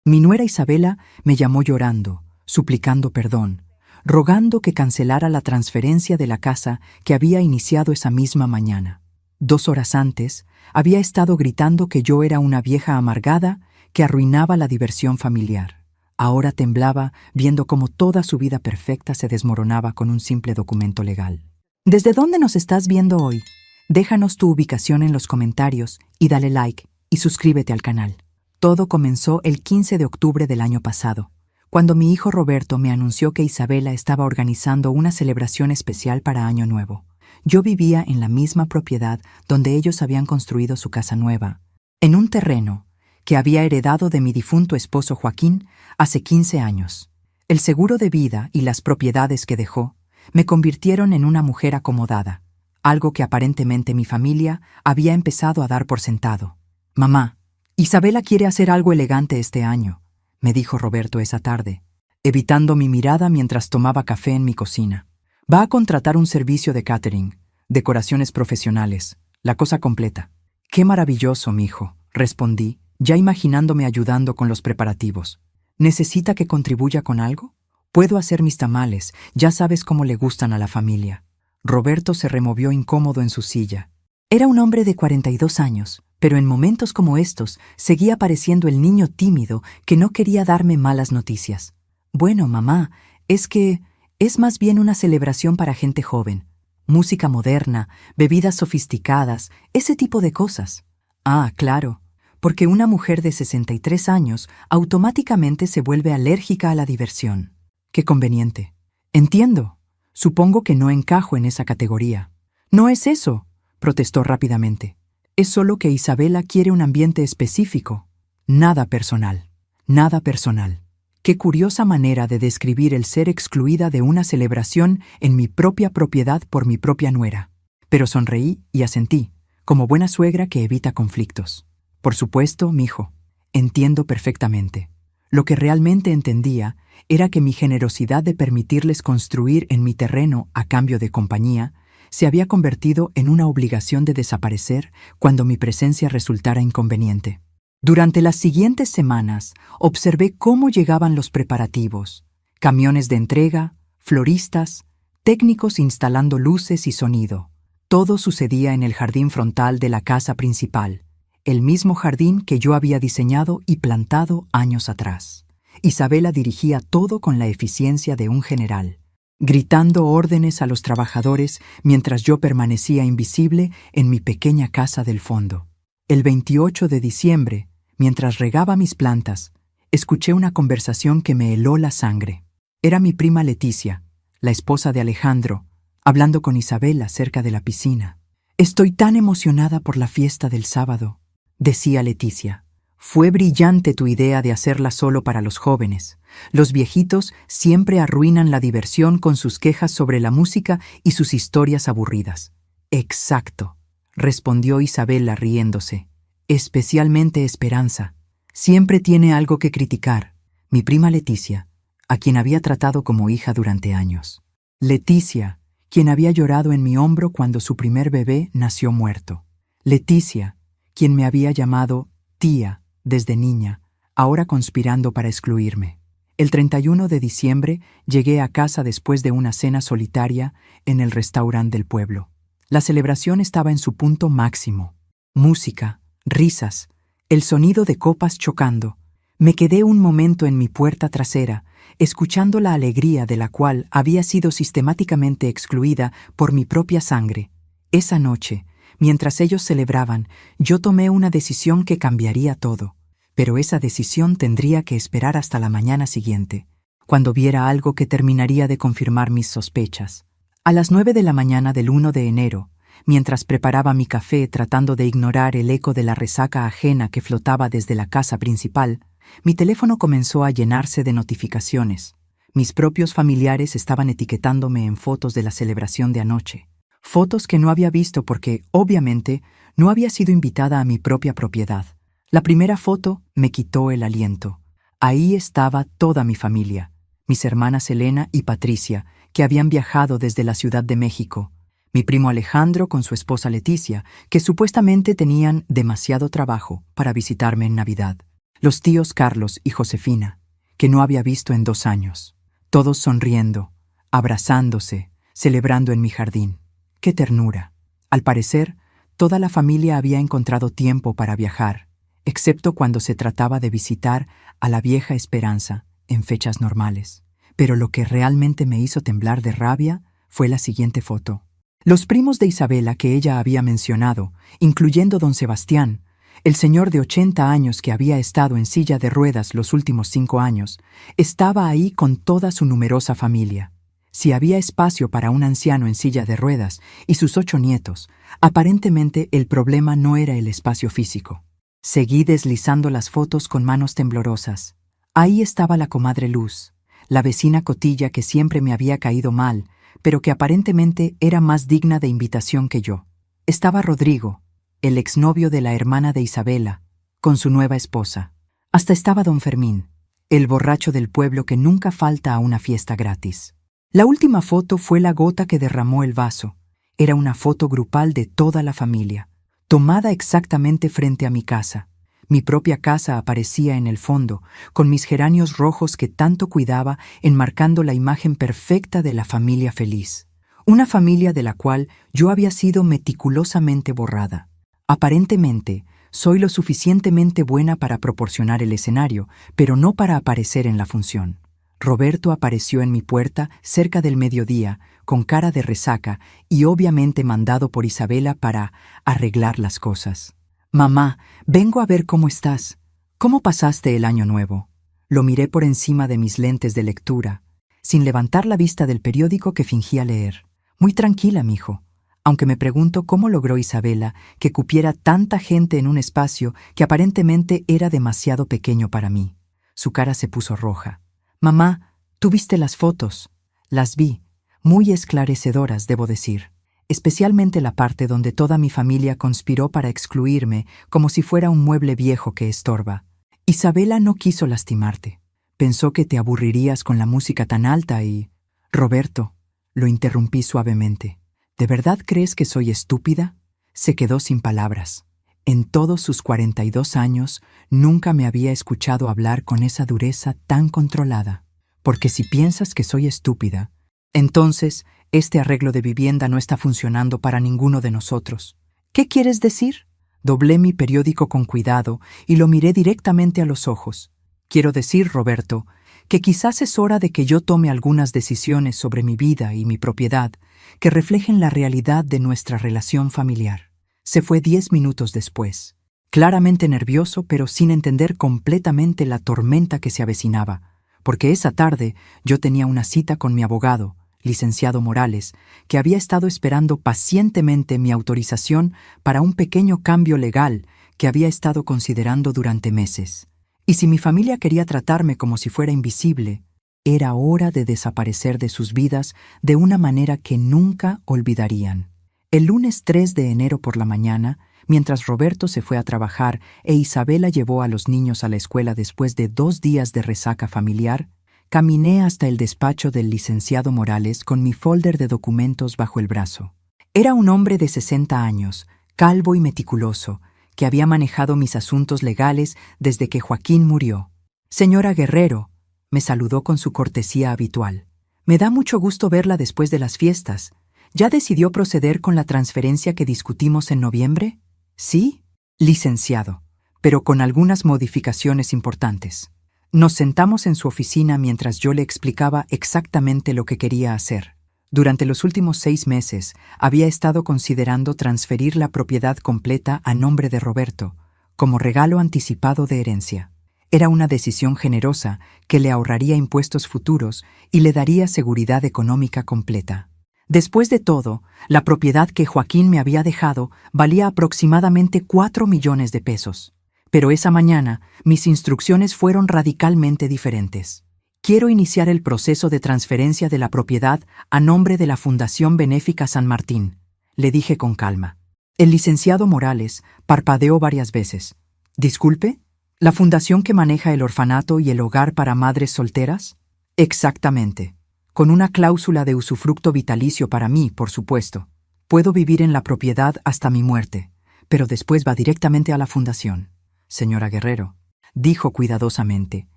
Mi nuera Isabela me llamó llorando, suplicando perdón, rogando que cancelara la transferencia de la casa que había iniciado esa misma mañana. 2 horas antes, había estado gritando que yo era una vieja amargada que arruinaba la diversión familiar. Ahora temblaba viendo cómo toda su vida perfecta se desmoronaba con un simple documento legal. ¿Desde dónde nos estás viendo hoy? Déjanos tu ubicación en los comentarios y dale like y suscríbete al canal. Todo comenzó el 15 de octubre del año pasado, cuando mi hijo Roberto me anunció que Isabela estaba organizando una celebración especial para Año Nuevo. Yo vivía en la misma propiedad donde ellos habían construido su casa nueva, en un terreno que había heredado de mi difunto esposo Joaquín hace 15 años. El seguro de vida y las propiedades que dejó me convirtieron en una mujer acomodada, algo que aparentemente mi familia había empezado a dar por sentado. «Mamá, Isabela quiere hacer algo elegante este año», me dijo Roberto esa tarde, evitando mi mirada mientras tomaba café en mi cocina. «Va a contratar un servicio de catering, decoraciones profesionales, la cosa completa». «Qué maravilloso, mijo», respondí, ya imaginándome ayudando con los preparativos. «¿Necesita que contribuya con algo? Puedo hacer mis tamales, ya sabes cómo le gustan a la familia». Roberto se removió incómodo en su silla. Era un hombre de 42 años, pero en momentos como estos seguía pareciendo el niño tímido que no quería darme malas noticias. «Bueno, mamá, es más bien una celebración para gente joven. Música moderna, bebidas sofisticadas, ese tipo de cosas». «Ah, claro, porque una mujer de 63 años automáticamente se vuelve alérgica a la diversión». «Qué conveniente. Entiendo. Supongo que no encajo en esa categoría». «No es eso», protestó rápidamente. «Es solo que Isabela quiere un ambiente específico. Nada personal. Nada personal». Qué curiosa manera de describir el ser excluida de una celebración en mi propia propiedad por mi propia nuera. Pero sonreí y asentí, como buena suegra que evita conflictos. «Por supuesto, mijo. Entiendo perfectamente». Lo que realmente entendía era que mi generosidad de permitirles construir en mi terreno a cambio de compañía se había convertido en una obligación de desaparecer cuando mi presencia resultara inconveniente. Durante las siguientes semanas observé cómo llegaban los preparativos, camiones de entrega, floristas, técnicos instalando luces y sonido. Todo sucedía en el jardín frontal de la casa principal, el mismo jardín que yo había diseñado y plantado años atrás. Isabela dirigía todo con la eficiencia de un general, gritando órdenes a los trabajadores mientras yo permanecía invisible en mi pequeña casa del fondo. El 28 de diciembre, mientras regaba mis plantas, escuché una conversación que me heló la sangre. Era mi prima Leticia, la esposa de Alejandro, hablando con Isabela cerca de la piscina. «Estoy tan emocionada por la fiesta del sábado», decía Leticia. «Fue brillante tu idea de hacerla solo para los jóvenes. Los viejitos siempre arruinan la diversión con sus quejas sobre la música y sus historias aburridas». «Exacto», respondió Isabela riéndose. «Especialmente Esperanza. Siempre tiene algo que criticar». Mi prima Leticia, a quien había tratado como hija durante años. Leticia, quien había llorado en mi hombro cuando su primer bebé nació muerto. Leticia, quien me había llamado tía desde niña, ahora conspirando para excluirme. El 31 de diciembre llegué a casa después de una cena solitaria en el restaurante del pueblo. La celebración estaba en su punto máximo. Música, risas, el sonido de copas chocando. Me quedé un momento en mi puerta trasera, escuchando la alegría de la cual había sido sistemáticamente excluida por mi propia sangre. Esa noche, mientras ellos celebraban, yo tomé una decisión que cambiaría todo. Pero esa decisión tendría que esperar hasta la mañana siguiente, cuando viera algo que terminaría de confirmar mis sospechas. A las 9 de la mañana del 1 de enero, mientras preparaba mi café tratando de ignorar el eco de la resaca ajena que flotaba desde la casa principal, mi teléfono comenzó a llenarse de notificaciones. Mis propios familiares estaban etiquetándome en fotos de la celebración de anoche. Fotos que no había visto porque, obviamente, no había sido invitada a mi propia propiedad. La primera foto me quitó el aliento. Ahí estaba toda mi familia, mis hermanas Elena y Patricia, que habían viajado desde la Ciudad de México, mi primo Alejandro con su esposa Leticia, que supuestamente tenían demasiado trabajo para visitarme en Navidad. los tíos Carlos y Josefina, que no había visto en 2 años, todos sonriendo, abrazándose, celebrando en mi jardín. ¡Qué ternura! Al parecer, toda la familia había encontrado tiempo para viajar, excepto cuando se trataba de visitar a la vieja Esperanza en fechas normales. Pero lo que realmente me hizo temblar de rabia fue la siguiente foto. Los primos de Isabela que ella había mencionado, incluyendo don Sebastián, el señor de 80 años que había estado en silla de ruedas los últimos 5 años, estaba ahí con toda su numerosa familia. Si había espacio para un anciano en silla de ruedas y sus 8 nietos, aparentemente el problema no era el espacio físico. Seguí deslizando las fotos con manos temblorosas. Ahí estaba la comadre Luz, la vecina Cotilla que siempre me había caído mal, pero que aparentemente era más digna de invitación que yo. Estaba Rodrigo, el exnovio de la hermana de Isabela, con su nueva esposa. Hasta estaba don Fermín, el borracho del pueblo que nunca falta a una fiesta gratis. La última foto fue la gota que derramó el vaso. Era una foto grupal de toda la familia, tomada exactamente frente a mi casa. Mi propia casa aparecía en el fondo, con mis geranios rojos que tanto cuidaba, enmarcando la imagen perfecta de la familia feliz. Una familia de la cual yo había sido meticulosamente borrada. Aparentemente, soy lo suficientemente buena para proporcionar el escenario, pero no para aparecer en la función. Roberto apareció en mi puerta cerca del mediodía, con cara de resaca y obviamente mandado por Isabela para arreglar las cosas. «Mamá, vengo a ver cómo estás. ¿Cómo pasaste el año nuevo?» Lo miré por encima de mis lentes de lectura, sin levantar la vista del periódico que fingía leer. «Muy tranquila, mijo», aunque me pregunto cómo logró Isabela que cupiera tanta gente en un espacio que aparentemente era demasiado pequeño para mí. Su cara se puso roja. «Mamá, ¿tú viste las fotos?» «Las vi, muy esclarecedoras, debo decir. Especialmente la parte donde toda mi familia conspiró para excluirme como si fuera un mueble viejo que estorba. Isabela no quiso lastimarte. Pensó que te aburrirías con la música tan alta y... Roberto», lo interrumpí suavemente. «¿De verdad crees que soy estúpida?» Se quedó sin palabras. En todos sus 42 años nunca me había escuchado hablar con esa dureza tan controlada. «Porque si piensas que soy estúpida, entonces este arreglo de vivienda no está funcionando para ninguno de nosotros». «¿Qué quieres decir?» Doblé mi periódico con cuidado y lo miré directamente a los ojos. «Quiero decir, Roberto, que quizás es hora de que yo tome algunas decisiones sobre mi vida y mi propiedad que reflejen la realidad de nuestra relación familiar». Se fue 10 minutos después, claramente nervioso pero sin entender completamente la tormenta que se avecinaba, porque esa tarde yo tenía una cita con mi abogado, licenciado Morales, que había estado esperando pacientemente mi autorización para un pequeño cambio legal que había estado considerando durante meses. Y si mi familia quería tratarme como si fuera invisible, era hora de desaparecer de sus vidas de una manera que nunca olvidarían. El lunes 3 de enero por la mañana, mientras Roberto se fue a trabajar e Isabela llevó a los niños a la escuela después de 2 días de resaca familiar, caminé hasta el despacho del licenciado Morales con mi folder de documentos bajo el brazo. Era un hombre de 60 años, calvo y meticuloso, que había manejado mis asuntos legales desde que Joaquín murió. «Señora Guerrero», me saludó con su cortesía habitual. «Me da mucho gusto verla después de las fiestas. ¿Ya decidió proceder con la transferencia que discutimos en noviembre?» «Sí, licenciado, pero con algunas modificaciones importantes». Nos sentamos en su oficina mientras yo le explicaba exactamente lo que quería hacer. Durante los últimos 6 meses había estado considerando transferir la propiedad completa a nombre de Roberto, como regalo anticipado de herencia. Era una decisión generosa que le ahorraría impuestos futuros y le daría seguridad económica completa. Después de todo, la propiedad que Joaquín me había dejado valía aproximadamente 4 millones de pesos. Pero esa mañana, mis instrucciones fueron radicalmente diferentes. «Quiero iniciar el proceso de transferencia de la propiedad a nombre de la Fundación Benéfica San Martín», le dije con calma. El licenciado Morales parpadeó varias veces. «¿Disculpe? ¿La fundación que maneja el orfanato y el hogar para madres solteras?» «Exactamente. Con una cláusula de usufructo vitalicio para mí, por supuesto. Puedo vivir en la propiedad hasta mi muerte, pero después va directamente a la fundación». «Señora Guerrero, dijo cuidadosamente.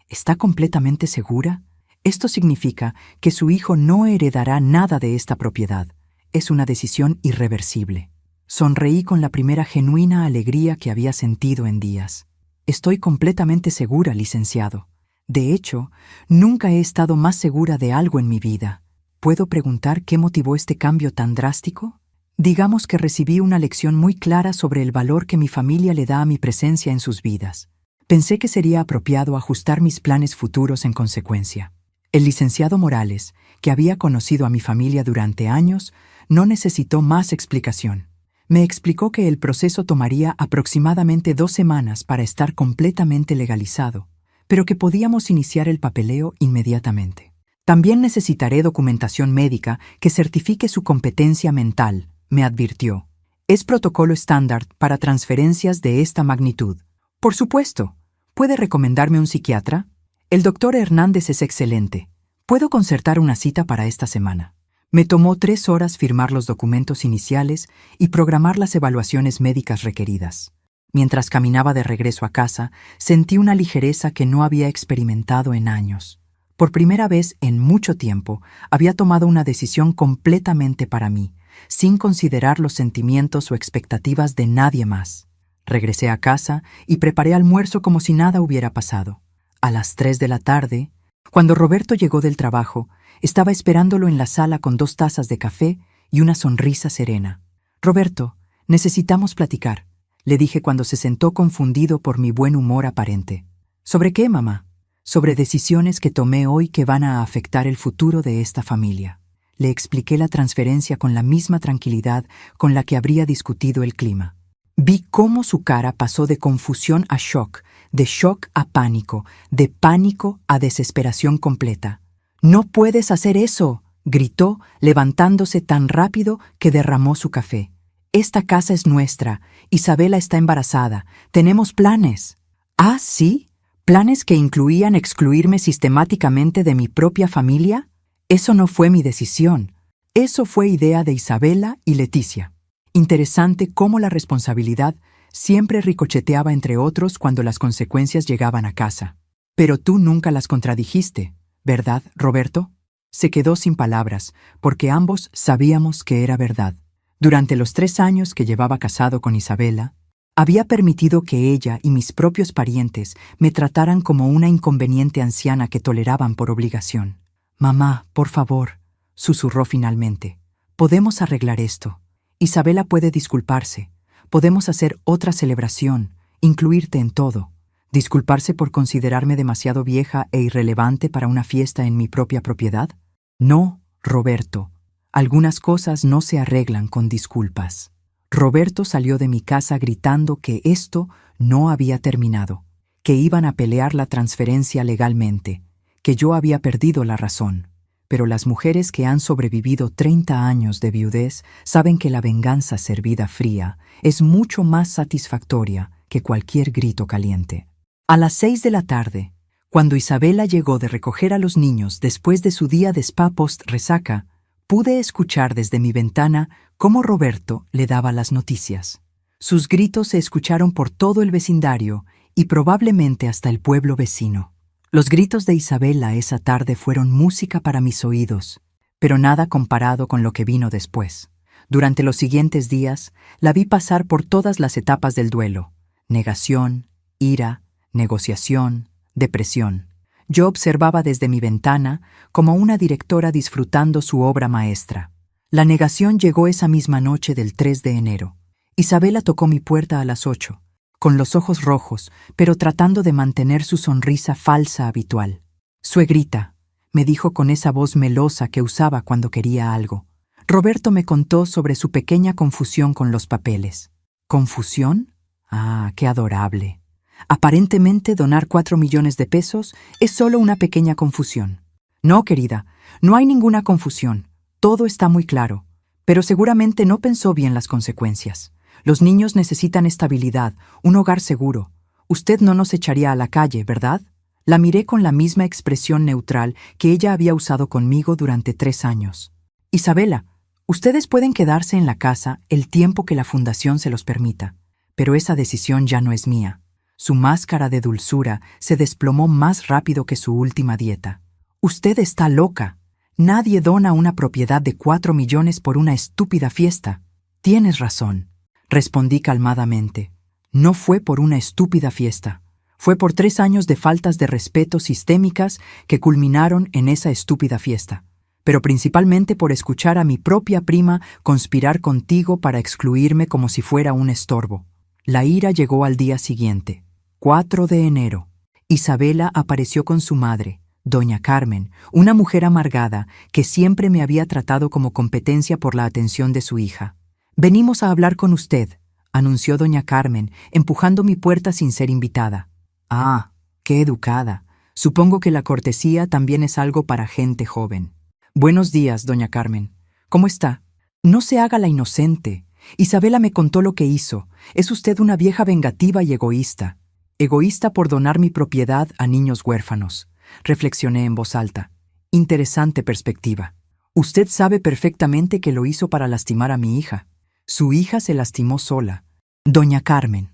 ¿Está completamente segura? Esto significa que su hijo no heredará nada de esta propiedad. Es una decisión irreversible. Sonreí con la primera genuina alegría que había sentido en días. Estoy completamente segura, licenciado. De hecho, nunca he estado más segura de algo en mi vida. ¿Puedo preguntar qué motivó este cambio tan drástico? Digamos que recibí una lección muy clara sobre el valor que mi familia le da a mi presencia en sus vidas. Pensé que sería apropiado ajustar mis planes futuros en consecuencia. El licenciado Morales, que había conocido a mi familia durante años, no necesitó más explicación. Me explicó que el proceso tomaría aproximadamente 2 semanas para estar completamente legalizado, pero que podíamos iniciar el papeleo inmediatamente. También necesitaré documentación médica que certifique su competencia mental, me advirtió. Es protocolo estándar para transferencias de esta magnitud. Por supuesto. ¿Puede recomendarme un psiquiatra? El doctor Hernández es excelente. Puedo concertar una cita para esta semana. Me tomó 3 horas firmar los documentos iniciales y programar las evaluaciones médicas requeridas. Mientras caminaba de regreso a casa, sentí una ligereza que no había experimentado en años. Por primera vez en mucho tiempo, había tomado una decisión completamente para mí, sin considerar los sentimientos o expectativas de nadie más. Regresé a casa y preparé almuerzo como si nada hubiera pasado. A las 3 de la tarde, cuando Roberto llegó del trabajo, estaba esperándolo en la sala con 2 tazas de café y una sonrisa serena. «Roberto, necesitamos platicar», le dije cuando se sentó confundido por mi buen humor aparente. «¿Sobre qué, mamá?» «Sobre decisiones que tomé hoy que van a afectar el futuro de esta familia». Le expliqué la transferencia con la misma tranquilidad con la que habría discutido el clima. Vi cómo su cara pasó de confusión a shock, de shock a pánico, de pánico a desesperación completa. «¡No puedes hacer eso!», gritó, levantándose tan rápido que derramó su café. «Esta casa es nuestra. Isabela está embarazada. Tenemos planes». «¿Ah, sí? ¿Planes que incluían excluirme sistemáticamente de mi propia familia? Eso no fue mi decisión. Eso fue idea de Isabela y Leticia». Interesante cómo la responsabilidad siempre ricocheteaba entre otros cuando las consecuencias llegaban a casa. «Pero tú nunca las contradijiste, ¿verdad, Roberto?». Se quedó sin palabras, porque ambos sabíamos que era verdad. Durante los 3 años que llevaba casado con Isabela, había permitido que ella y mis propios parientes me trataran como una inconveniente anciana que toleraban por obligación. «Mamá, por favor», susurró finalmente, «podemos arreglar esto. Isabela puede disculparse. Podemos hacer otra celebración, incluirte en todo. ¿Disculparse por considerarme demasiado vieja e irrelevante para una fiesta en mi propia propiedad? No, Roberto. Algunas cosas no se arreglan con disculpas». Roberto salió de mi casa gritando que esto no había terminado, que iban a pelear la transferencia legalmente, que yo había perdido la razón. Pero las mujeres que han sobrevivido 30 años de viudez saben que la venganza servida fría es mucho más satisfactoria que cualquier grito caliente. A las 6 de la tarde, cuando Isabela llegó de recoger a los niños después de su día de spa post-resaca, pude escuchar desde mi ventana cómo Roberto le daba las noticias. Sus gritos se escucharon por todo el vecindario y probablemente hasta el pueblo vecino. Los gritos de Isabela esa tarde fueron música para mis oídos, pero nada comparado con lo que vino después. Durante los siguientes días, la vi pasar por todas las etapas del duelo: negación, ira, negociación, depresión. Yo observaba desde mi ventana como una directora disfrutando su obra maestra. La negación llegó esa misma noche del 3 de enero. Isabela tocó mi puerta a las 8, con los ojos rojos, pero tratando de mantener su sonrisa falsa habitual. «Suegrita», me dijo con esa voz melosa que usaba cuando quería algo. Roberto me contó sobre su pequeña confusión con los papeles. ¿Confusión? Ah, qué adorable. Aparentemente donar 4 millones de pesos es solo una pequeña confusión. No, querida, no hay ninguna confusión. Todo está muy claro. Pero seguramente no pensó bien las consecuencias. Los niños necesitan estabilidad, un hogar seguro. Usted no nos echaría a la calle, ¿verdad? La miré con la misma expresión neutral que ella había usado conmigo durante 3 años. Isabela, ustedes pueden quedarse en la casa el tiempo que la fundación se los permita, pero esa decisión ya no es mía. Su máscara de dulzura se desplomó más rápido que su última dieta. «Usted está loca. Nadie dona una propiedad de 4 millones por una estúpida fiesta». «Tienes razón», respondí calmadamente. «No fue por una estúpida fiesta. Fue por 3 años de faltas de respeto sistémicas que culminaron en esa estúpida fiesta. Pero principalmente por escuchar a mi propia prima conspirar contigo para excluirme como si fuera un estorbo». La ira llegó al día siguiente, 4 de enero. Isabela apareció con su madre, doña Carmen, una mujer amargada que siempre me había tratado como competencia por la atención de su hija. «Venimos a hablar con usted», anunció doña Carmen, empujando mi puerta sin ser invitada. «Ah, qué educada. Supongo que la cortesía también es algo para gente joven». «Buenos días, doña Carmen. ¿Cómo está?» «No se haga la inocente. Isabela me contó lo que hizo. Es usted una vieja vengativa y egoísta. Egoísta por donar mi propiedad a niños huérfanos», reflexioné en voz alta. «Interesante perspectiva. Usted sabe perfectamente que lo hizo para lastimar a mi hija. Su hija se lastimó sola». «Doña Carmen,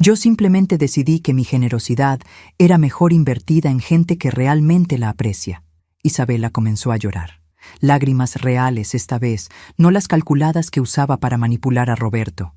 yo simplemente decidí que mi generosidad era mejor invertida en gente que realmente la aprecia». Isabela comenzó a llorar. Lágrimas reales esta vez, no las calculadas que usaba para manipular a Roberto.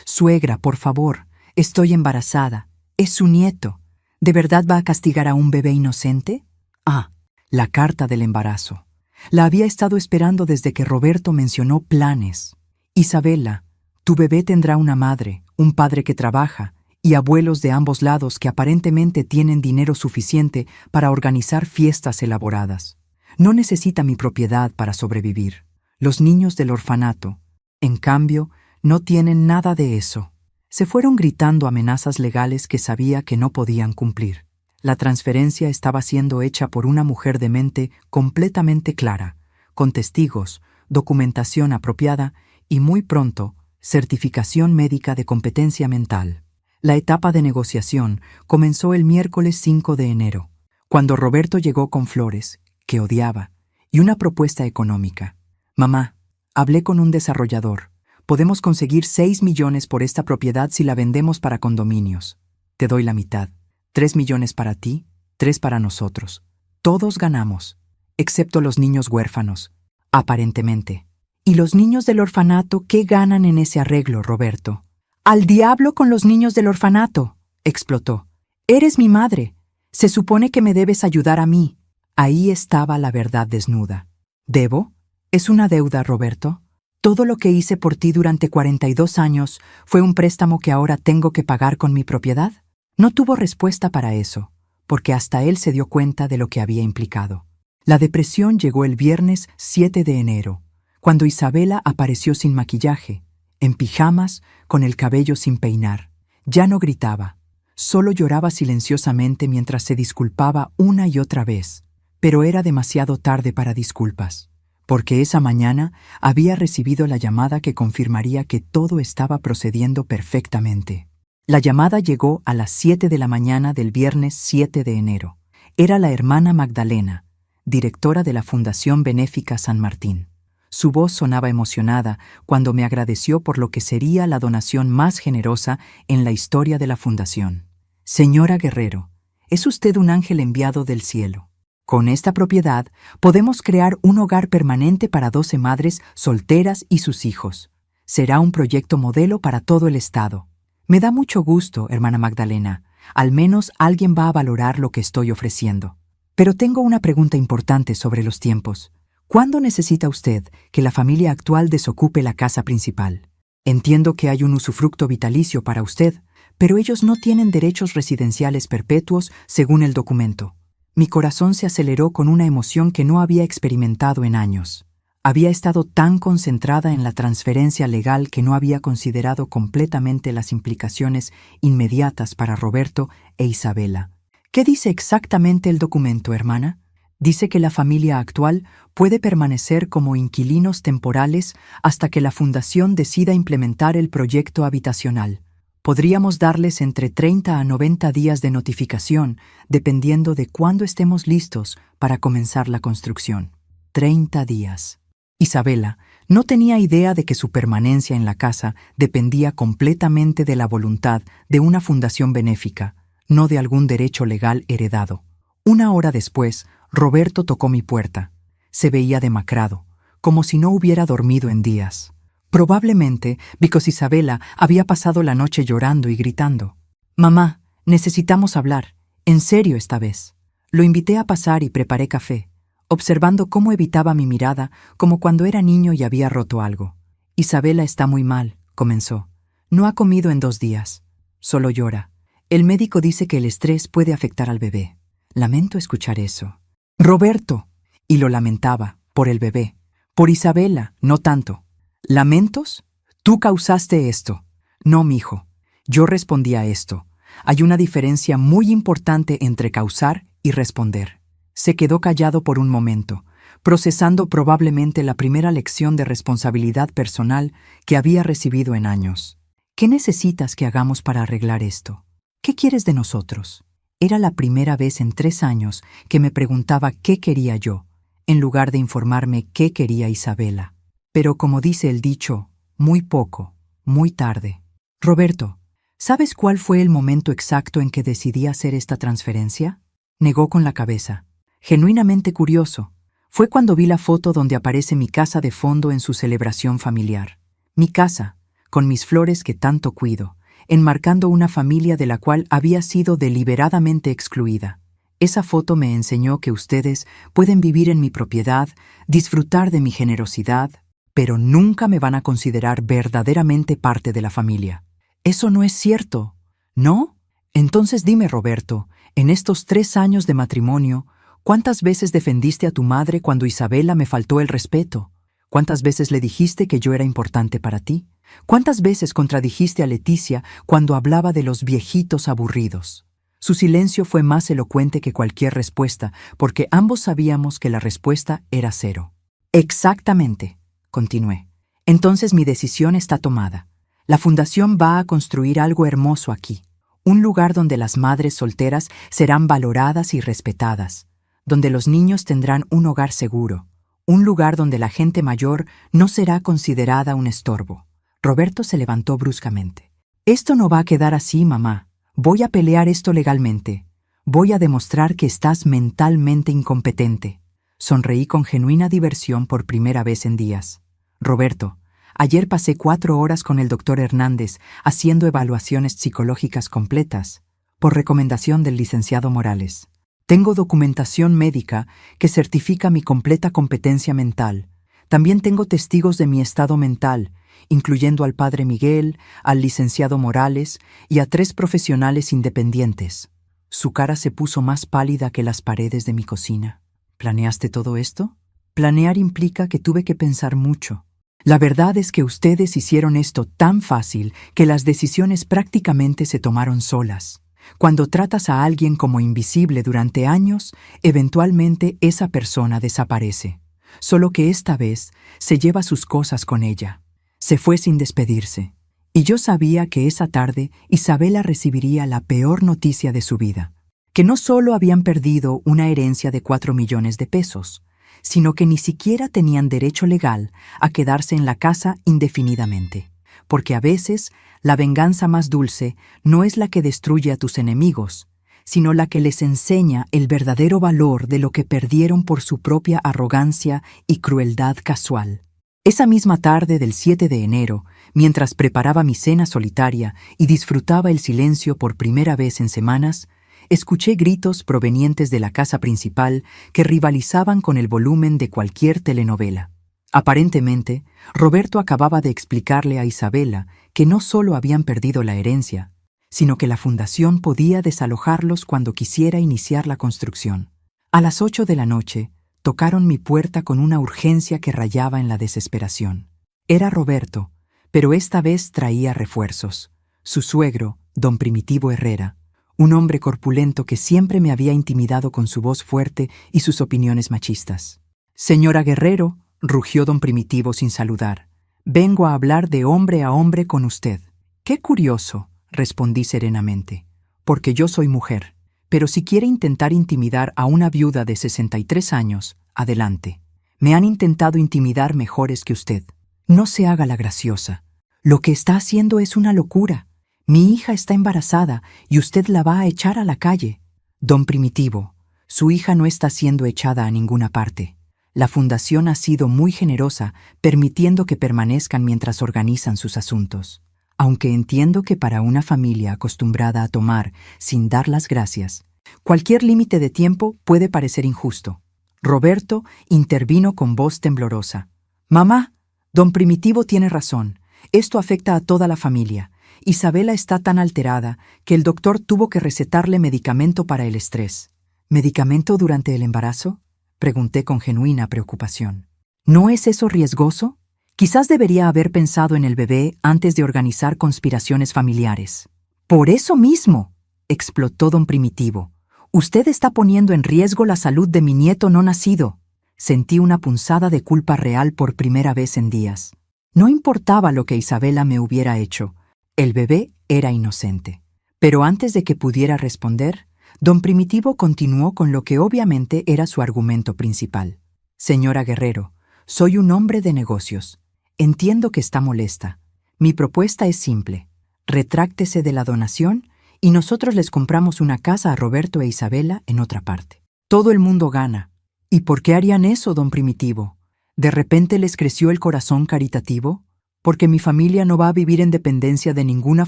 «Suegra, por favor, estoy embarazada. Es su nieto. ¿De verdad va a castigar a un bebé inocente?» Ah, la carta del embarazo. La había estado esperando desde que Roberto mencionó planes. «Isabela, tu bebé tendrá una madre, un padre que trabaja y abuelos de ambos lados que aparentemente tienen dinero suficiente para organizar fiestas elaboradas. No necesita mi propiedad para sobrevivir. Los niños del orfanato, en cambio, no tienen nada de eso». Se fueron gritando amenazas legales que sabía que no podían cumplir. La transferencia estaba siendo hecha por una mujer de mente completamente clara, con testigos, documentación apropiada y muy pronto, certificación médica de competencia mental. La etapa de negociación comenzó el miércoles 5 de enero, cuando Roberto llegó con flores, que odiaba, y una propuesta económica. «Mamá, hablé con un desarrollador. Podemos conseguir 6 millones por esta propiedad si la vendemos para condominios. Te doy la mitad. 3 millones para ti, 3 para nosotros. Todos ganamos, excepto los niños huérfanos, aparentemente». «¿Y los niños del orfanato qué ganan en ese arreglo, Roberto?» «¡Al diablo con los niños del orfanato!», explotó. «Eres mi madre. Se supone que me debes ayudar a mí». Ahí estaba la verdad desnuda. «¿Debo? ¿Es una deuda, Roberto? Todo lo que hice por ti durante 42 años fue un préstamo que ahora tengo que pagar con mi propiedad». No tuvo respuesta para eso, porque hasta él se dio cuenta de lo que había implicado. La depresión llegó el viernes 7 de enero, cuando Isabela apareció sin maquillaje, en pijamas, con el cabello sin peinar. Ya no gritaba, solo lloraba silenciosamente mientras se disculpaba una y otra vez. Pero era demasiado tarde para disculpas, porque esa mañana había recibido la llamada que confirmaría que todo estaba procediendo perfectamente. La llamada llegó a las 7 de la mañana del viernes 7 de enero. Era la hermana Magdalena, directora de la Fundación Benéfica San Martín. Su voz sonaba emocionada cuando me agradeció por lo que sería la donación más generosa en la historia de la fundación. «Señora Guerrero, es usted un ángel enviado del cielo. Con esta propiedad podemos crear un hogar permanente para 12 madres solteras y sus hijos. Será un proyecto modelo para todo el estado. Me da mucho gusto, hermana Magdalena. Al menos alguien va a valorar lo que estoy ofreciendo. Pero tengo una pregunta importante sobre los tiempos. ¿Cuándo necesita usted que la familia actual desocupe la casa principal? Entiendo que hay un usufructo vitalicio para usted, pero ellos no tienen derechos residenciales perpetuos según el documento». Mi corazón se aceleró con una emoción que no había experimentado en años. Había estado tan concentrada en la transferencia legal que no había considerado completamente las implicaciones inmediatas para Roberto e Isabela. «¿Qué dice exactamente el documento, hermana?» «Dice que la familia actual puede permanecer como inquilinos temporales hasta que la fundación decida implementar el proyecto habitacional. Podríamos darles entre 30 a 90 días de notificación, dependiendo de cuándo estemos listos para comenzar la construcción». 30 días. Isabela, No tenía idea de que su permanencia en la casa dependía completamente de la voluntad de una fundación benéfica, no de algún derecho legal heredado. Una hora después, Roberto tocó mi puerta. Se veía demacrado, como si no hubiera dormido en días. Probablemente because Isabela había pasado la noche llorando y gritando. «Mamá, necesitamos hablar, en serio esta vez». Lo invité a pasar y preparé café, observando cómo evitaba mi mirada como cuando era niño y había roto algo. «Isabela está muy mal», comenzó. «No ha comido en 2 días. Solo llora. El médico dice que el estrés puede afectar al bebé. Lamento escuchar eso». «Roberto». Y lo lamentaba, por el bebé. Por Isabela, no tanto. «¿Lamentos? Tú causaste esto». «No, mijo. Yo respondí a esto. Hay una diferencia muy importante entre causar y responder». Se quedó callado por un momento, procesando probablemente la primera lección de responsabilidad personal que había recibido en años. «¿Qué necesitas que hagamos para arreglar esto? ¿Qué quieres de nosotros?». Era la primera vez en 3 años que me preguntaba qué quería yo, en lugar de informarme qué quería Isabela. Pero como dice el dicho, muy poco, muy tarde. «Roberto, ¿sabes cuál fue el momento exacto en que decidí hacer esta transferencia?». Negó con la cabeza. Genuinamente curioso. Fue cuando vi la foto donde aparece mi casa de fondo en su celebración familiar. Mi casa, con mis flores que tanto cuido, enmarcando una familia de la cual había sido deliberadamente excluida. Esa foto me enseñó que ustedes pueden vivir en mi propiedad, disfrutar de mi generosidad, pero nunca me van a considerar verdaderamente parte de la familia. Eso no es cierto, ¿no? Entonces dime, Roberto, en estos 3 años de matrimonio, ¿cuántas veces defendiste a tu madre cuando Isabela me faltó el respeto? ¿Cuántas veces le dijiste que yo era importante para ti? ¿Cuántas veces contradijiste a Leticia cuando hablaba de los viejitos aburridos? Su silencio fue más elocuente que cualquier respuesta, porque ambos sabíamos que la respuesta era 0. «Exactamente», continué. «Entonces mi decisión está tomada. La fundación va a construir algo hermoso aquí. Un lugar donde las madres solteras serán valoradas y respetadas, donde los niños tendrán un hogar seguro, un lugar donde la gente mayor no será considerada un estorbo». Roberto se levantó bruscamente. «Esto no va a quedar así, mamá. Voy a pelear esto legalmente. Voy a demostrar que estás mentalmente incompetente». Sonreí con genuina diversión por primera vez en días. «Roberto, ayer pasé 4 horas con el doctor Hernández haciendo evaluaciones psicológicas completas, por recomendación del licenciado Morales. Tengo documentación médica que certifica mi completa competencia mental. También tengo testigos de mi estado mental, incluyendo al padre Miguel, al licenciado Morales y a 3 profesionales independientes». Su cara se puso más pálida que las paredes de mi cocina. «¿Planeaste todo esto?». «Planear implica que tuve que pensar mucho. La verdad es que ustedes hicieron esto tan fácil que las decisiones prácticamente se tomaron solas. Cuando tratas a alguien como invisible durante años, eventualmente esa persona desaparece. Solo que esta vez se lleva sus cosas con ella. Se fue sin despedirse. Y yo sabía que esa tarde Isabela recibiría la peor noticia de su vida. Que no solo habían perdido una herencia de 4 millones de pesos, sino que ni siquiera tenían derecho legal a quedarse en la casa indefinidamente. Porque a veces la venganza más dulce no es la que destruye a tus enemigos, sino la que les enseña el verdadero valor de lo que perdieron por su propia arrogancia y crueldad casual. Esa misma tarde del 7 de enero, mientras preparaba mi cena solitaria y disfrutaba el silencio por primera vez en semanas, escuché gritos provenientes de la casa principal que rivalizaban con el volumen de cualquier telenovela. Aparentemente, Roberto acababa de explicarle a Isabela que no solo habían perdido la herencia, sino que la fundación podía desalojarlos cuando quisiera iniciar la construcción. A las 8 de la noche, tocaron mi puerta con una urgencia que rayaba en la desesperación. Era Roberto, pero esta vez traía refuerzos. Su suegro, don Primitivo Herrera, un hombre corpulento que siempre me había intimidado con su voz fuerte y sus opiniones machistas. «Señora Guerrero», rugió don Primitivo sin saludar, «vengo a hablar de hombre a hombre con usted». «Qué curioso», respondí serenamente, «porque yo soy mujer. Pero si quiere intentar intimidar a una viuda de 63 años, adelante». Me han intentado intimidar mejores que usted. No se haga la graciosa. Lo que está haciendo es una locura. Mi hija está embarazada y usted la va a echar a la calle. Don Primitivo, su hija no está siendo echada a ninguna parte. La fundación ha sido muy generosa, permitiendo que permanezcan mientras organizan sus asuntos. Aunque entiendo que para una familia acostumbrada a tomar sin dar las gracias, cualquier límite de tiempo puede parecer injusto. Roberto intervino con voz temblorosa. Mamá, don Primitivo tiene razón. Esto afecta a toda la familia. Isabela está tan alterada que el doctor tuvo que recetarle medicamento para el estrés. ¿Medicamento durante el embarazo?, pregunté con genuina preocupación. ¿No es eso riesgoso? Quizás debería haber pensado en el bebé antes de organizar conspiraciones familiares. Por eso mismo, explotó don Primitivo. Usted está poniendo en riesgo la salud de mi nieto no nacido. Sentí una punzada de culpa real por primera vez en días. No importaba lo que Isabela me hubiera hecho. El bebé era inocente. Pero antes de que pudiera responder, don Primitivo continuó con lo que obviamente era su argumento principal. Señora Guerrero, soy un hombre de negocios. Entiendo que está molesta. Mi propuesta es simple. Retráctese de la donación y nosotros les compramos una casa a Roberto e Isabela en otra parte. Todo el mundo gana. ¿Y por qué harían eso, don Primitivo? ¿De repente les creció el corazón caritativo? Porque mi familia no va a vivir en dependencia de ninguna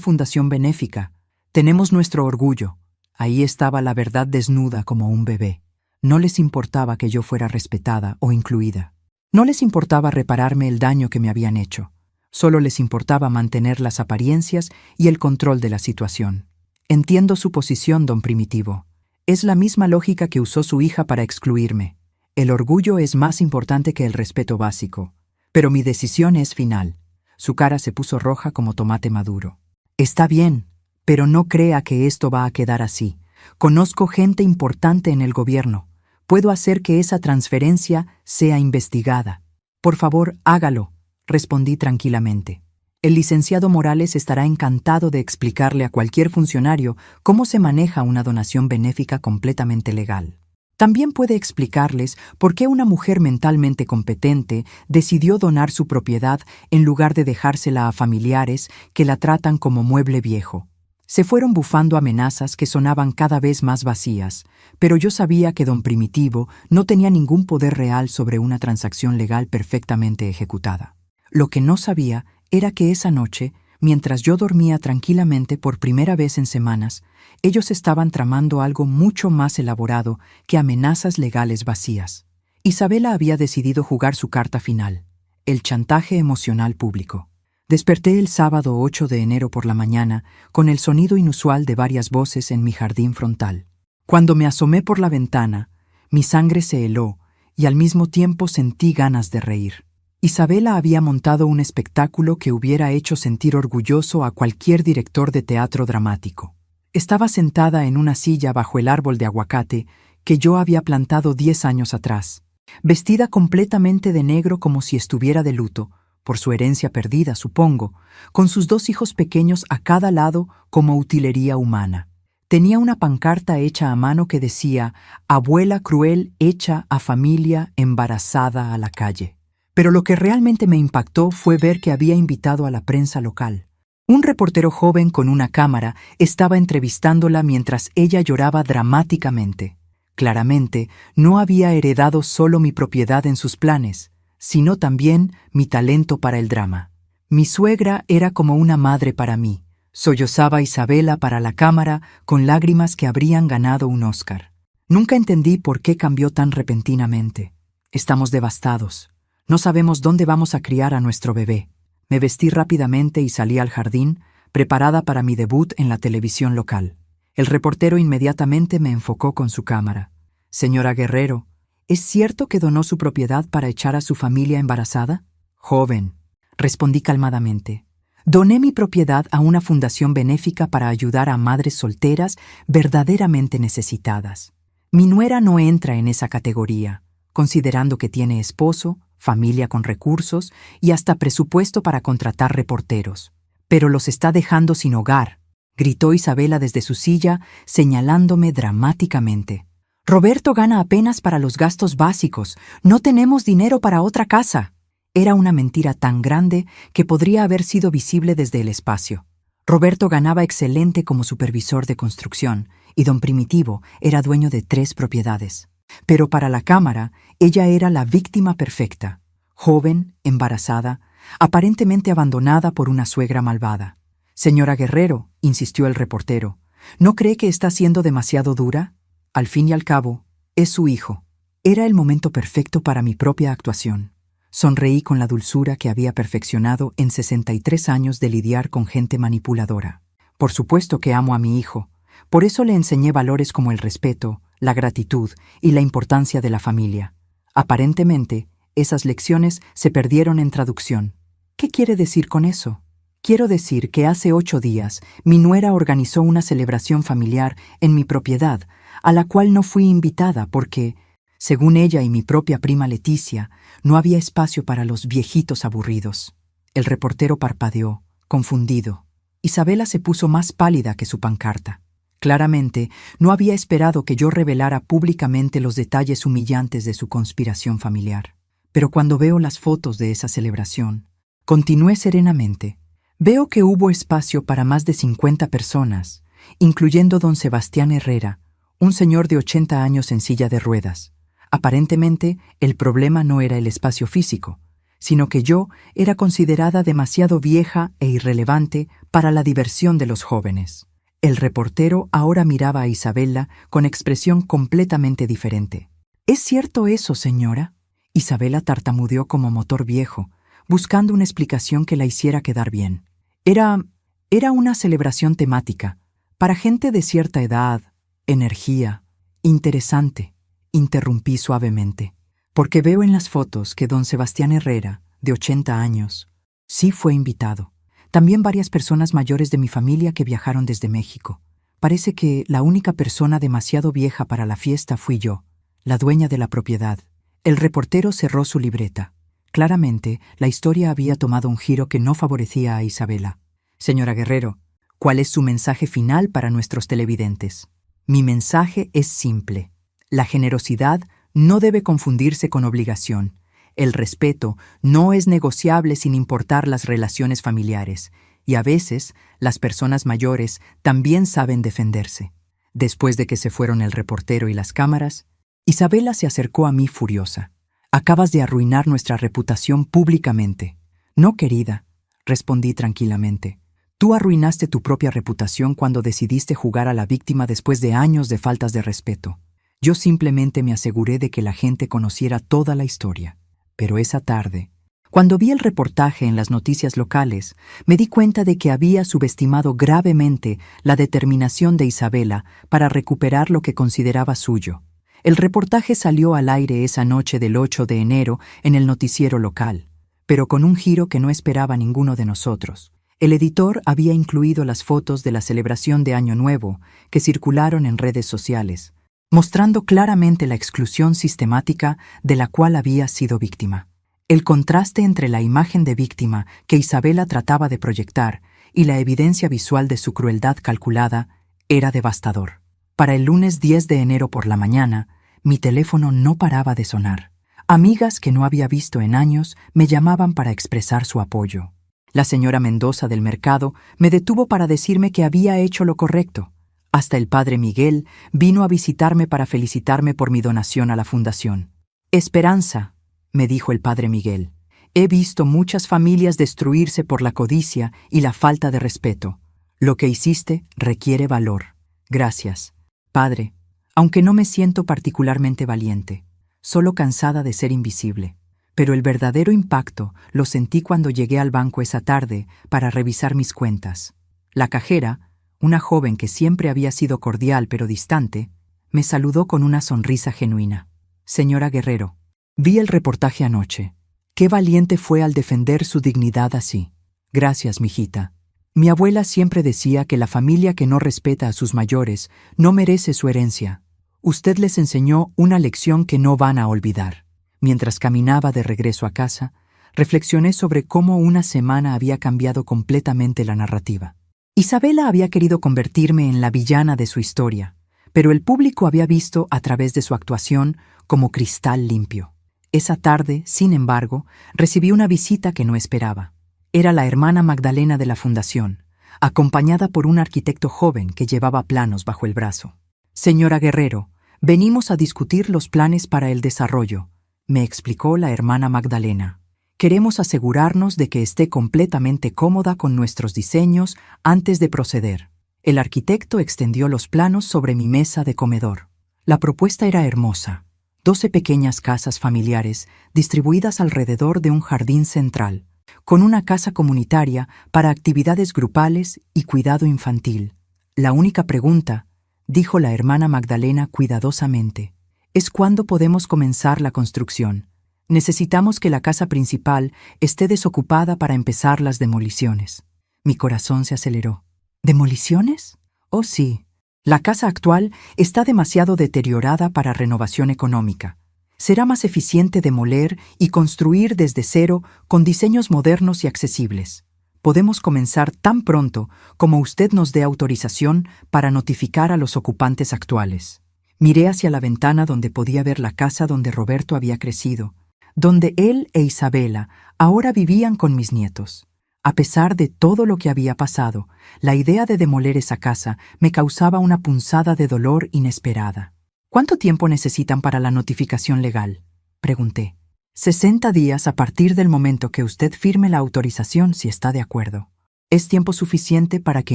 fundación benéfica. Tenemos nuestro orgullo. Ahí estaba la verdad desnuda como un bebé. No les importaba que yo fuera respetada o incluida. No les importaba repararme el daño que me habían hecho. Solo les importaba mantener las apariencias y el control de la situación. Entiendo su posición, don Primitivo. Es la misma lógica que usó su hija para excluirme. El orgullo es más importante que el respeto básico. Pero mi decisión es final. Su cara se puso roja como tomate maduro. Está bien, pero no crea que esto va a quedar así. Conozco gente importante en el gobierno. Puedo hacer que esa transferencia sea investigada. Por favor, hágalo, respondí tranquilamente. El licenciado Morales estará encantado de explicarle a cualquier funcionario cómo se maneja una donación benéfica completamente legal. También puede explicarles por qué una mujer mentalmente competente decidió donar su propiedad en lugar de dejársela a familiares que la tratan como mueble viejo. Se fueron bufando amenazas que sonaban cada vez más vacías, pero yo sabía que don Primitivo no tenía ningún poder real sobre una transacción legal perfectamente ejecutada. Lo que no sabía era que esa noche, mientras yo dormía tranquilamente por primera vez en semanas, ellos estaban tramando algo mucho más elaborado que amenazas legales vacías. Isabela había decidido jugar su carta final, el chantaje emocional público. Desperté el sábado 8 de enero por la mañana con el sonido inusual de varias voces en mi jardín frontal. Cuando me asomé por la ventana, mi sangre se heló y al mismo tiempo sentí ganas de reír. Isabela había montado un espectáculo que hubiera hecho sentir orgulloso a cualquier director de teatro dramático. Estaba sentada en una silla bajo el árbol de aguacate que yo había plantado 10 años atrás, vestida completamente de negro como si estuviera de luto, por su herencia perdida, supongo, con sus 2 hijos pequeños a cada lado como utilería humana. Tenía una pancarta hecha a mano que decía «Abuela cruel hecha a familia embarazada a la calle». Pero lo que realmente me impactó fue ver que había invitado a la prensa local. Un reportero joven con una cámara estaba entrevistándola mientras ella lloraba dramáticamente. Claramente, no había heredado solo mi propiedad en sus planes, sino también mi talento para el drama. Mi suegra era como una madre para mí. Sollozaba Isabela para la cámara con lágrimas que habrían ganado un Oscar. Nunca entendí por qué cambió tan repentinamente. Estamos devastados. No sabemos dónde vamos a criar a nuestro bebé. Me vestí rápidamente y salí al jardín, preparada para mi debut en la televisión local. El reportero inmediatamente me enfocó con su cámara. «Señora Guerrero, ¿es cierto que donó su propiedad para echar a su familia embarazada?» «Joven», respondí calmadamente. «Doné mi propiedad a una fundación benéfica para ayudar a madres solteras verdaderamente necesitadas. Mi nuera no entra en esa categoría, considerando que tiene esposo, familia con recursos y hasta presupuesto para contratar reporteros. Pero los está dejando sin hogar», gritó Isabela desde su silla, señalándome dramáticamente. Roberto gana apenas para los gastos básicos. No tenemos dinero para otra casa. Era una mentira tan grande que podría haber sido visible desde el espacio. Roberto ganaba excelente como supervisor de construcción y don Primitivo era dueño de 3 propiedades. Pero para la Cámara, ella era la víctima perfecta. Joven, embarazada, aparentemente abandonada por una suegra malvada. «Señora Guerrero», insistió el reportero, ¿no cree que está siendo demasiado dura? Al fin y al cabo, es su hijo. Era el momento perfecto para mi propia actuación. Sonreí con la dulzura que había perfeccionado en 63 años de lidiar con gente manipuladora. Por supuesto que amo a mi hijo. Por eso le enseñé valores como el respeto, la gratitud y la importancia de la familia. Aparentemente, esas lecciones se perdieron en traducción. ¿Qué quiere decir con eso? Quiero decir que hace 8 días mi nuera organizó una celebración familiar en mi propiedad, a la cual no fui invitada porque, según ella y mi propia prima Leticia, no había espacio para los viejitos aburridos. El reportero parpadeó, confundido. Isabela se puso más pálida que su pancarta. Claramente, no había esperado que yo revelara públicamente los detalles humillantes de su conspiración familiar. Pero cuando veo las fotos de esa celebración, continué serenamente. Veo que hubo espacio para más de 50 personas, incluyendo don Sebastián Herrera, un señor de 80 años en silla de ruedas. Aparentemente, el problema no era el espacio físico, sino que yo era considerada demasiado vieja e irrelevante para la diversión de los jóvenes. El reportero ahora miraba a Isabela con expresión completamente diferente. ¿Es cierto eso, señora? Isabela tartamudeó como motor viejo, buscando una explicación que la hiciera quedar bien. Era una celebración temática, para gente de cierta edad, energía, interesante. Interrumpí suavemente, porque veo en las fotos que don Sebastián Herrera, de 80 años, sí fue invitado. También varias personas mayores de mi familia que viajaron desde México. Parece que la única persona demasiado vieja para la fiesta fui yo, la dueña de la propiedad. El reportero cerró su libreta. Claramente, la historia había tomado un giro que no favorecía a Isabela. Señora Guerrero, ¿cuál es su mensaje final para nuestros televidentes? Mi mensaje es simple. La generosidad no debe confundirse con obligación. El respeto no es negociable sin importar las relaciones familiares, y a veces las personas mayores también saben defenderse. Después de que se fueron el reportero y las cámaras, Isabela se acercó a mí furiosa. «Acabas de arruinar nuestra reputación públicamente». «No, querida», respondí tranquilamente. «Tú arruinaste tu propia reputación cuando decidiste jugar a la víctima después de años de faltas de respeto. Yo simplemente me aseguré de que la gente conociera toda la historia. Pero esa tarde, cuando vi el reportaje en las noticias locales, me di cuenta de que había subestimado gravemente la determinación de Isabela para recuperar lo que consideraba suyo. El reportaje salió al aire esa noche del 8 de enero en el noticiero local, pero con un giro que no esperaba ninguno de nosotros. El editor había incluido las fotos de la celebración de Año Nuevo que circularon en redes sociales, mostrando claramente la exclusión sistemática de la cual había sido víctima. El contraste entre la imagen de víctima que Isabela trataba de proyectar y la evidencia visual de su crueldad calculada era devastador. Para el lunes 10 de enero por la mañana, mi teléfono no paraba de sonar. Amigas que no había visto en años me llamaban para expresar su apoyo. La señora Mendoza del mercado me detuvo para decirme que había hecho lo correcto. Hasta el padre Miguel vino a visitarme para felicitarme por mi donación a la fundación. «Esperanza», me dijo el padre Miguel, «he visto muchas familias destruirse por la codicia y la falta de respeto. Lo que hiciste requiere valor. Gracias, padre, aunque no me siento particularmente valiente, solo cansada de ser invisible. Pero el verdadero impacto lo sentí cuando llegué al banco esa tarde para revisar mis cuentas. La cajera, una joven que siempre había sido cordial pero distante, me saludó con una sonrisa genuina. «Señora Guerrero, vi el reportaje anoche. Qué valiente fue al defender su dignidad así. Gracias, mijita. Mi abuela siempre decía que la familia que no respeta a sus mayores no merece su herencia. Usted les enseñó una lección que no van a olvidar». Mientras caminaba de regreso a casa, reflexioné sobre cómo una semana había cambiado completamente la narrativa. Isabela había querido convertirme en la villana de su historia, pero el público había visto a través de su actuación como cristal limpio. Esa tarde, sin embargo, recibí una visita que no esperaba. Era la hermana Magdalena de la fundación, acompañada por un arquitecto joven que llevaba planos bajo el brazo. «Señora Guerrero, venimos a discutir los planes para el desarrollo», me explicó la hermana Magdalena. «Queremos asegurarnos de que esté completamente cómoda con nuestros diseños antes de proceder». El arquitecto extendió los planos sobre mi mesa de comedor. La propuesta era hermosa. 12 pequeñas casas familiares distribuidas alrededor de un jardín central, con una casa comunitaria para actividades grupales y cuidado infantil. La única pregunta, dijo la hermana Magdalena cuidadosamente, es cuándo podemos comenzar la construcción. Necesitamos que la casa principal esté desocupada para empezar las demoliciones. Mi corazón se aceleró. ¿Demoliciones? Oh, sí. La casa actual está demasiado deteriorada para renovación económica. Será más eficiente demoler y construir desde cero con diseños modernos y accesibles. Podemos comenzar tan pronto como usted nos dé autorización para notificar a los ocupantes actuales. Miré hacia la ventana donde podía ver la casa donde Roberto había crecido, donde él e Isabela ahora vivían con mis nietos. A pesar de todo lo que había pasado, la idea de demoler esa casa me causaba una punzada de dolor inesperada. «¿Cuánto tiempo necesitan para la notificación legal?», pregunté. 60 días a partir del momento que usted firme la autorización si está de acuerdo. Es tiempo suficiente para que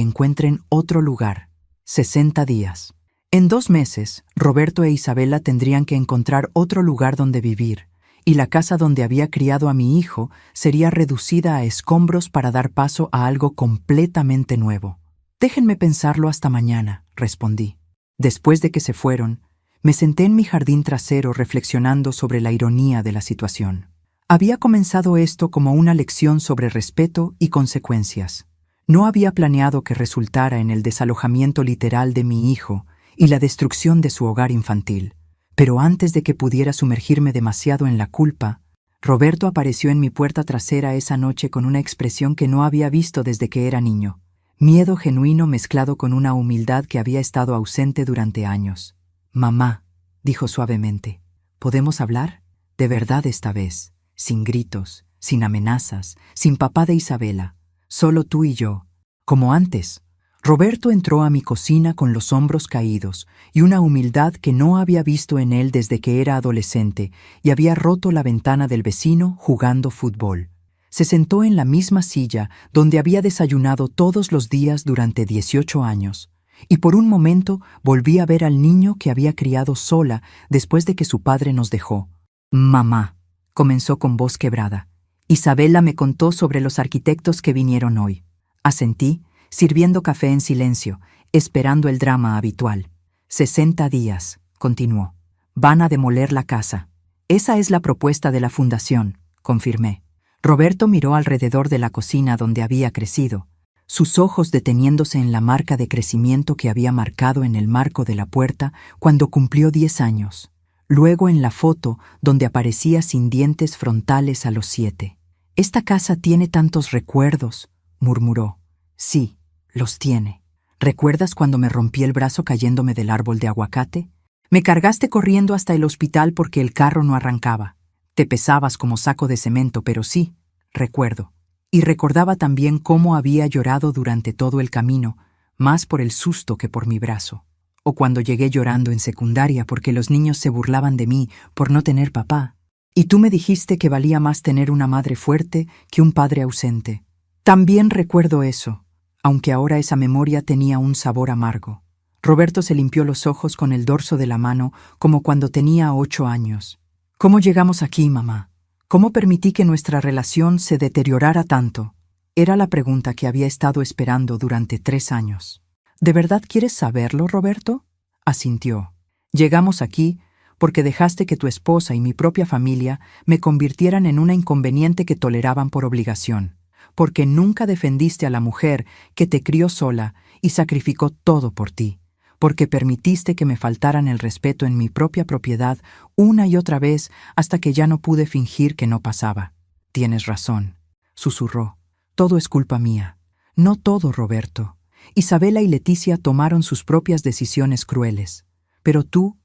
encuentren otro lugar. 60 días. En 2 meses, Roberto e Isabela tendrían que encontrar otro lugar donde vivir, y la casa donde había criado a mi hijo sería reducida a escombros para dar paso a algo completamente nuevo. «Déjenme pensarlo hasta mañana», respondí. Después de que se fueron, me senté en mi jardín trasero reflexionando sobre la ironía de la situación. Había comenzado esto como una lección sobre respeto y consecuencias. No había planeado que resultara en el desalojamiento literal de mi hijo y la destrucción de su hogar infantil. Pero antes de que pudiera sumergirme demasiado en la culpa, Roberto apareció en mi puerta trasera esa noche con una expresión que no había visto desde que era niño. Miedo genuino mezclado con una humildad que había estado ausente durante años. «Mamá», dijo suavemente, «¿podemos hablar? De verdad esta vez, sin gritos, sin amenazas, sin papá de Isabela, solo tú y yo, como antes». Roberto entró a mi cocina con los hombros caídos y una humildad que no había visto en él desde que era adolescente y había roto la ventana del vecino jugando fútbol. Se sentó en la misma silla donde había desayunado todos los días durante 18 años. Y por un momento volví a ver al niño que había criado sola después de que su padre nos dejó. «Mamá», comenzó con voz quebrada, «Isabela me contó sobre los arquitectos que vinieron hoy». Asentí, sirviendo café en silencio, esperando el drama habitual. 60 días, continuó. Van a demoler la casa. Esa es la propuesta de la fundación, confirmé. Roberto miró alrededor de la cocina donde había crecido, sus ojos deteniéndose en la marca de crecimiento que había marcado en el marco de la puerta cuando cumplió 10 años. Luego en la foto donde aparecía sin dientes frontales a los 7. «Esta casa tiene tantos recuerdos», murmuró. «Sí, los tiene. ¿Recuerdas cuando me rompí el brazo cayéndome del árbol de aguacate? Me cargaste corriendo hasta el hospital porque el carro no arrancaba. Te pesabas como saco de cemento, pero sí, recuerdo». Y recordaba también cómo había llorado durante todo el camino, más por el susto que por mi brazo. O cuando llegué llorando en secundaria porque los niños se burlaban de mí por no tener papá. Y tú me dijiste que valía más tener una madre fuerte que un padre ausente. También recuerdo eso, aunque ahora esa memoria tenía un sabor amargo. Roberto se limpió los ojos con el dorso de la mano como cuando tenía 8 años. «¿Cómo llegamos aquí, mamá? ¿Cómo permití que nuestra relación se deteriorara tanto?». Era la pregunta que había estado esperando durante 3 años. «¿De verdad quieres saberlo, Roberto?», asintió. «Llegamos aquí porque dejaste que tu esposa y mi propia familia me convirtieran en una inconveniente que toleraban por obligación, porque nunca defendiste a la mujer que te crió sola y sacrificó todo por ti, porque permitiste que me faltaran el respeto en mi propia propiedad una y otra vez hasta que ya no pude fingir que no pasaba». «Tienes razón», susurró. «Todo es culpa mía». «No todo, Roberto. Isabela y Leticia tomaron sus propias decisiones crueles. Pero tú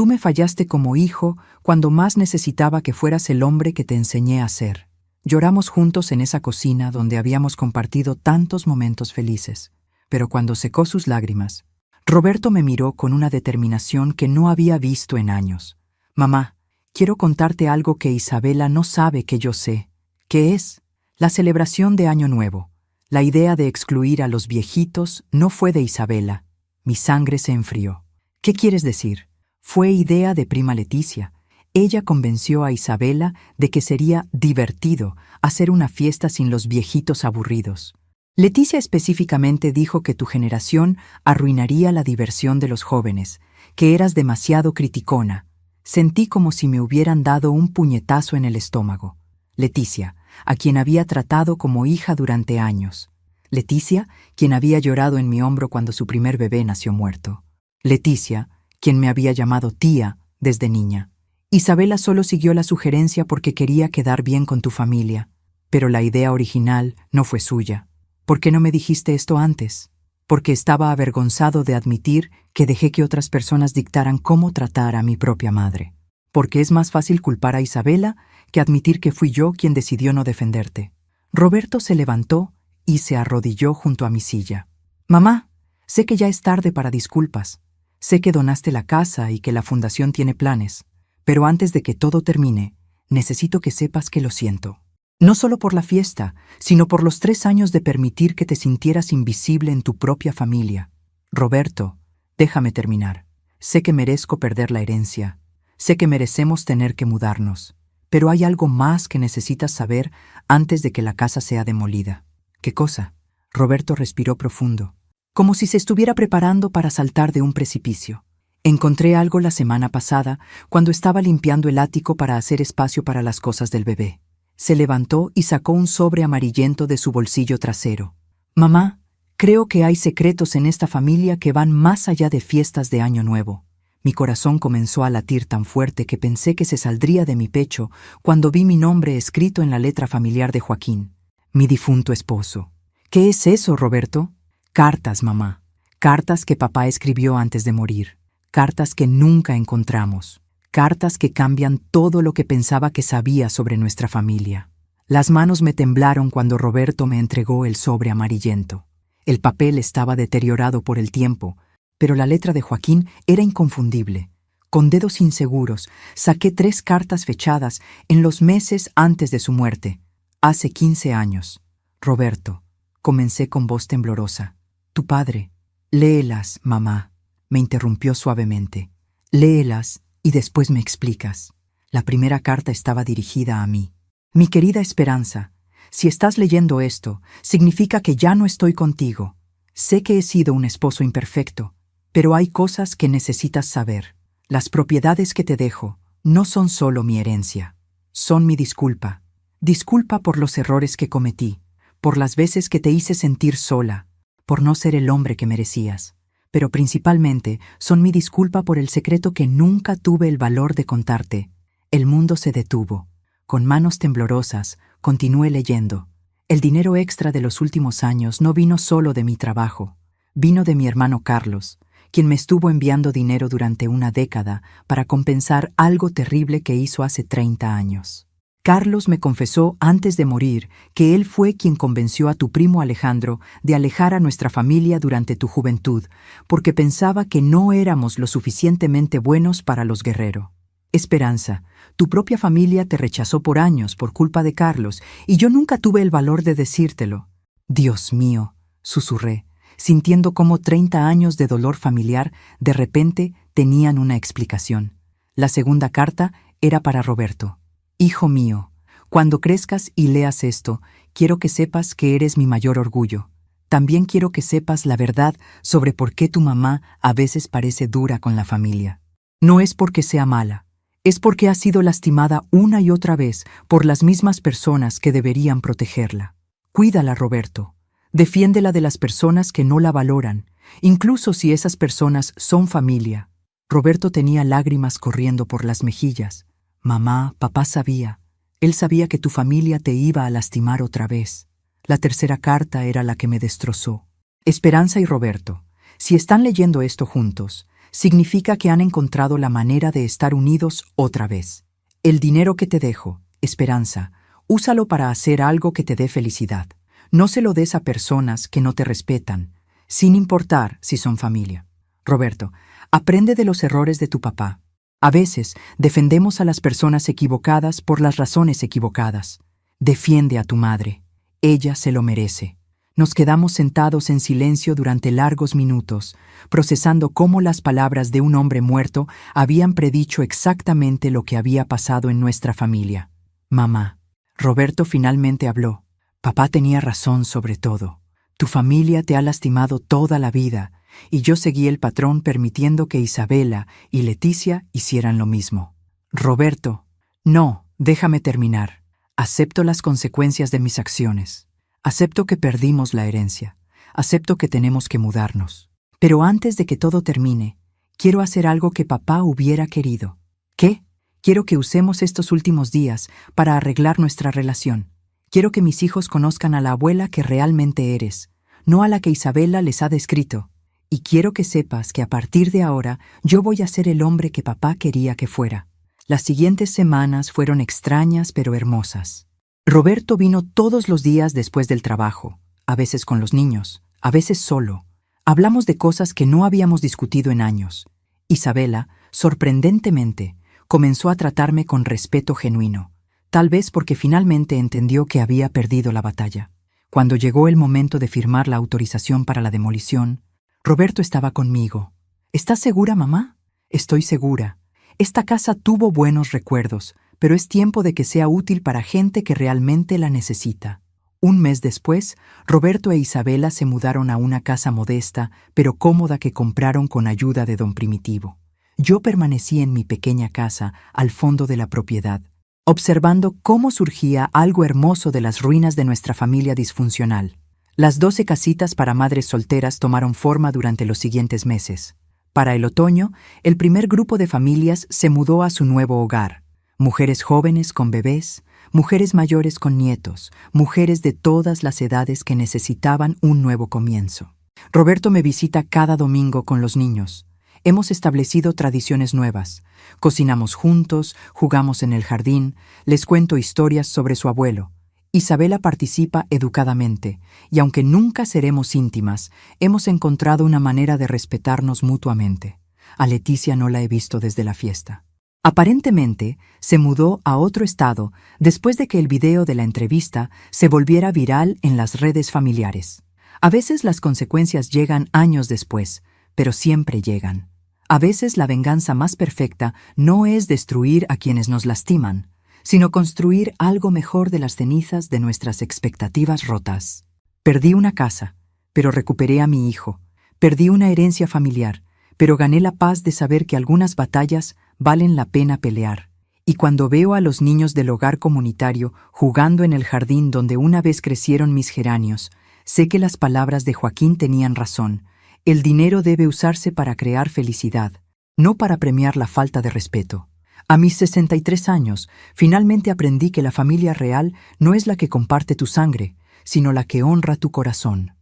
me fallaste como hijo cuando más necesitaba que fueras el hombre que te enseñé a ser. Lloramos juntos en esa cocina donde habíamos compartido tantos momentos felices. Pero cuando secó sus lágrimas, Roberto me miró con una determinación que no había visto en años. Mamá, quiero contarte algo que Isabela no sabe que yo sé. ¿Qué es? La celebración de Año Nuevo. La idea de excluir a los viejitos no fue de Isabela. Mi sangre se enfrió. ¿Qué quieres decir? Fue idea de prima Leticia. Ella convenció a Isabela de que sería divertido hacer una fiesta sin los viejitos aburridos. Leticia específicamente dijo que tu generación arruinaría la diversión de los jóvenes, que eras demasiado criticona. Sentí como si me hubieran dado un puñetazo en el estómago. Leticia, a quien había tratado como hija durante años. Leticia, quien había llorado en mi hombro cuando su primer bebé nació muerto. Leticia, quien me había llamado tía desde niña. Isabela solo siguió la sugerencia porque quería quedar bien con tu familia, pero la idea original no fue suya. ¿Por qué no me dijiste esto antes? Porque estaba avergonzado de admitir que dejé que otras personas dictaran cómo tratar a mi propia madre. Porque es más fácil culpar a Isabela que admitir que fui yo quien decidió no defenderte. Roberto se levantó y se arrodilló junto a mi silla. Mamá, sé que ya es tarde para disculpas. Sé que donaste la casa y que la fundación tiene planes, pero antes de que todo termine, necesito que sepas que lo siento. No solo por la fiesta, sino por los 3 años de permitir que te sintieras invisible en tu propia familia. Roberto, déjame terminar. Sé que merezco perder la herencia. Sé que merecemos tener que mudarnos. Pero hay algo más que necesitas saber antes de que la casa sea demolida. ¿Qué cosa? Roberto respiró profundo, como si se estuviera preparando para saltar de un precipicio. Encontré algo la semana pasada cuando estaba limpiando el ático para hacer espacio para las cosas del bebé. Se levantó y sacó un sobre amarillento de su bolsillo trasero. Mamá, creo que hay secretos en esta familia que van más allá de fiestas de Año Nuevo. Mi corazón comenzó a latir tan fuerte que pensé que se saldría de mi pecho cuando vi mi nombre escrito en la letra familiar de Joaquín, mi difunto esposo. ¿Qué es eso, Roberto? Cartas, mamá. Cartas que papá escribió antes de morir. Cartas que nunca encontramos. Cartas que cambian todo lo que pensaba que sabía sobre nuestra familia. Las manos me temblaron cuando Roberto me entregó el sobre amarillento. El papel estaba deteriorado por el tiempo, pero la letra de Joaquín era inconfundible. Con dedos inseguros, saqué 3 cartas fechadas en los meses antes de su muerte, hace 15 años. Roberto, comencé con voz temblorosa. Tu padre. Léelas, mamá, me interrumpió suavemente. Léelas y después me explicas. La primera carta estaba dirigida a mí. Mi querida Esperanza, si estás leyendo esto, significa que ya no estoy contigo. Sé que he sido un esposo imperfecto, pero hay cosas que necesitas saber. Las propiedades que te dejo no son solo mi herencia, son mi disculpa. Disculpa por los errores que cometí, por las veces que te hice sentir sola, por no ser el hombre que merecías. Pero principalmente son mi disculpa por el secreto que nunca tuve el valor de contarte. El mundo se detuvo. Con manos temblorosas, continué leyendo. El dinero extra de los últimos años no vino solo de mi trabajo. Vino de mi hermano Carlos, quien me estuvo enviando dinero durante una década para compensar algo terrible que hizo hace 30 años. Carlos me confesó antes de morir que él fue quien convenció a tu primo Alejandro de alejar a nuestra familia durante tu juventud, porque pensaba que no éramos lo suficientemente buenos para los Guerrero. Esperanza, tu propia familia te rechazó por años por culpa de Carlos, y yo nunca tuve el valor de decírtelo. Dios mío, susurré, sintiendo cómo 30 años de dolor familiar de repente tenían una explicación. La segunda carta era para Roberto. Hijo mío, cuando crezcas y leas esto, quiero que sepas que eres mi mayor orgullo. También quiero que sepas la verdad sobre por qué tu mamá a veces parece dura con la familia. No es porque sea mala, es porque ha sido lastimada una y otra vez por las mismas personas que deberían protegerla. Cuídala, Roberto. Defiéndela de las personas que no la valoran, incluso si esas personas son familia. Roberto tenía lágrimas corriendo por las mejillas. Mamá, papá sabía. Él sabía que tu familia te iba a lastimar otra vez. La tercera carta era la que me destrozó. Esperanza y Roberto, si están leyendo esto juntos, significa que han encontrado la manera de estar unidos otra vez. El dinero que te dejo, Esperanza, úsalo para hacer algo que te dé felicidad. No se lo des a personas que no te respetan, sin importar si son familia. Roberto, aprende de los errores de tu papá. A veces defendemos a las personas equivocadas por las razones equivocadas. Defiende a tu madre. Ella se lo merece. Nos quedamos sentados en silencio durante largos minutos, procesando cómo las palabras de un hombre muerto habían predicho exactamente lo que había pasado en nuestra familia. Mamá. Roberto finalmente habló. Papá tenía razón sobre todo. Tu familia te ha lastimado toda la vida, y yo seguí el patrón permitiendo que Isabela y Leticia hicieran lo mismo. Roberto. No, déjame terminar. Acepto las consecuencias de mis acciones. Acepto que perdimos la herencia. Acepto que tenemos que mudarnos. Pero antes de que todo termine, quiero hacer algo que papá hubiera querido. ¿Qué? Quiero que usemos estos últimos días para arreglar nuestra relación. Quiero que mis hijos conozcan a la abuela que realmente eres, no a la que Isabela les ha descrito. Y quiero que sepas que a partir de ahora yo voy a ser el hombre que papá quería que fuera. Las siguientes semanas fueron extrañas pero hermosas. Roberto vino todos los días después del trabajo, a veces con los niños, a veces solo. Hablamos de cosas que no habíamos discutido en años. Isabela, sorprendentemente, comenzó a tratarme con respeto genuino, tal vez porque finalmente entendió que había perdido la batalla. Cuando llegó el momento de firmar la autorización para la demolición, Roberto estaba conmigo. ¿Estás segura, mamá? Estoy segura. Esta casa tuvo buenos recuerdos, pero es tiempo de que sea útil para gente que realmente la necesita. Un mes después, Roberto e Isabela se mudaron a una casa modesta, pero cómoda que compraron con ayuda de don Primitivo. Yo permanecí en mi pequeña casa, al fondo de la propiedad, observando cómo surgía algo hermoso de las ruinas de nuestra familia disfuncional. Las 12 casitas para madres solteras tomaron forma durante los siguientes meses. Para el otoño, el primer grupo de familias se mudó a su nuevo hogar. Mujeres jóvenes con bebés, mujeres mayores con nietos, mujeres de todas las edades que necesitaban un nuevo comienzo. Roberto me visita cada domingo con los niños. Hemos establecido tradiciones nuevas. Cocinamos juntos, jugamos en el jardín, les cuento historias sobre su abuelo. Isabela participa educadamente, y aunque nunca seremos íntimas, hemos encontrado una manera de respetarnos mutuamente. A Leticia no la he visto desde la fiesta. Aparentemente, se mudó a otro estado después de que el video de la entrevista se volviera viral en las redes familiares. A veces las consecuencias llegan años después, pero siempre llegan. A veces la venganza más perfecta no es destruir a quienes nos lastiman, sino construir algo mejor de las cenizas de nuestras expectativas rotas. Perdí una casa, pero recuperé a mi hijo. Perdí una herencia familiar, pero gané la paz de saber que algunas batallas valen la pena pelear. Y cuando veo a los niños del hogar comunitario jugando en el jardín donde una vez crecieron mis geranios, sé que las palabras de Joaquín tenían razón. El dinero debe usarse para crear felicidad, no para premiar la falta de respeto. A mis 63 años, finalmente aprendí que la familia real no es la que comparte tu sangre, sino la que honra tu corazón.